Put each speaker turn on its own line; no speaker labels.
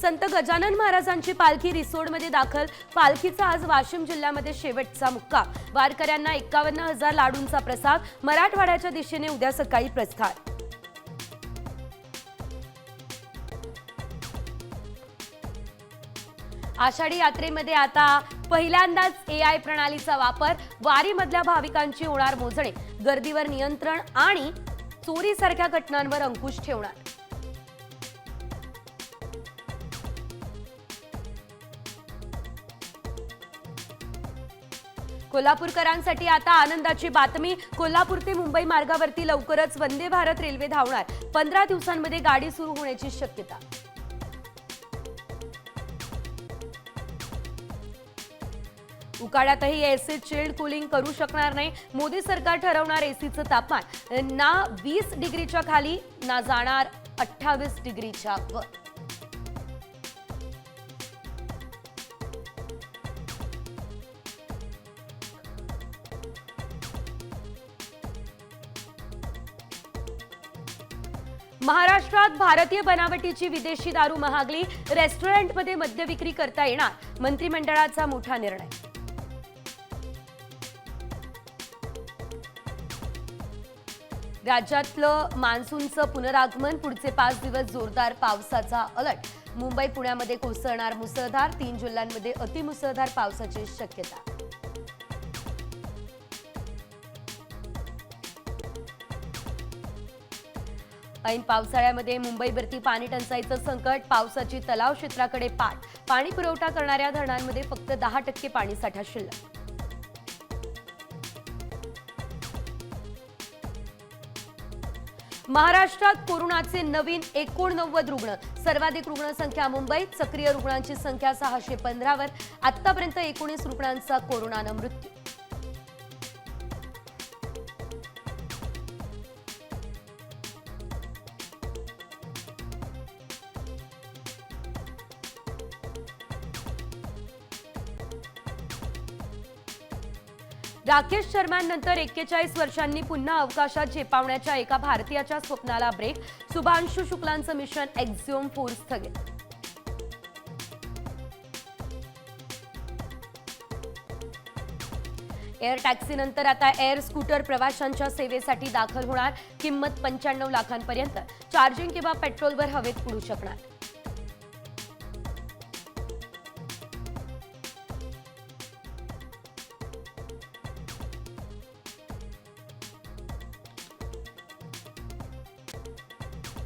संत गजानन महाराजांची पालखी रिसोडमध्ये दाखल। पालखीचा आज वाशिम जिल्ह्यामध्ये शेवटचा मुक्काम। वारकऱ्यांना 51,000 लाडूंचा प्रसाद। मराठवाड्याच्या दिशेने उद्या सकाळी प्रस्थान। आषाढी यात्रेमध्ये आता पहिल्यांदाच AI प्रणालीचा वापर। वारीमधल्या भाविकांची होणार मोजणी। गर्दीवर नियंत्रण आणि चोरीसारख्या घटनांवर अंकुश ठेवणार। कोल्हापूरकरांसाठी आता आनंदाची बातमी। कोल्हापूर ते मुंबई मार्गावरती लवकरच वंदे भारत रेल्वे धावणार। 15 दिवसांमध्ये गाडी सुरू होण्याची शक्यता। उकाड्यातही एसी चिल्ड कूलिंग करू शकणार नाही। मोदी सरकार ठरवणार एसीचं तापमान। ना 20 डिग्रीच्या खाली ना जाणार 28 डिग्रीच्या वर। महाराष्ट्रात भारतीय बनावटीची विदेशी दारू महागली। रेस्टॉरंटमध्ये मद्य विक्री करता येणार। मंत्रिमंडळाचा मोठा निर्णय। राज्यातलं मान्सूनचं पुनरागमन। पुढचे 5 दिवस जोरदार पावसाचा अलर्ट। मुंबई पुण्यामध्ये कोसळणार मुसळधार। 3 जिल्ह्यांमध्ये अतिमुसळधार पावसाची शक्यता। ऐन पावसाळ्यामध्ये मुंबईवरती पाणी टंचाईचं संकट। पावसाची तलाव क्षेत्राकडे पाठ। पाणी पुरवठा करणाऱ्या धरणांमध्ये फक्त 10% पाणीसाठा शिल्लक। महाराष्ट्रात कोरोनाचे नवीन 89 रुग्ण। सर्वाधिक रुग्णसंख्या मुंबईत। सक्रिय रुग्णांची संख्या 615 वर। आतापर्यंत 19 रुग्णांचा कोरोनानं मृत्यू। राकेश शर्मांनंतर 41 वर्षांनी पुन्हा अवकाशात झेपावण्याच्या एका भारतीयाच्या स्वप्नाला ब्रेक। शुभांशु शुक्लांचं मिशन एक्झिओम 4 स्थगित। एअर टॅक्सीनंतर आता एअर स्कूटर प्रवाशांच्या सेवेसाठी दाखल होणार। किंमत 95 लाखांपर्यंत। चार्जिंग किंवा पेट्रोलवर हवेत उडू शकणार।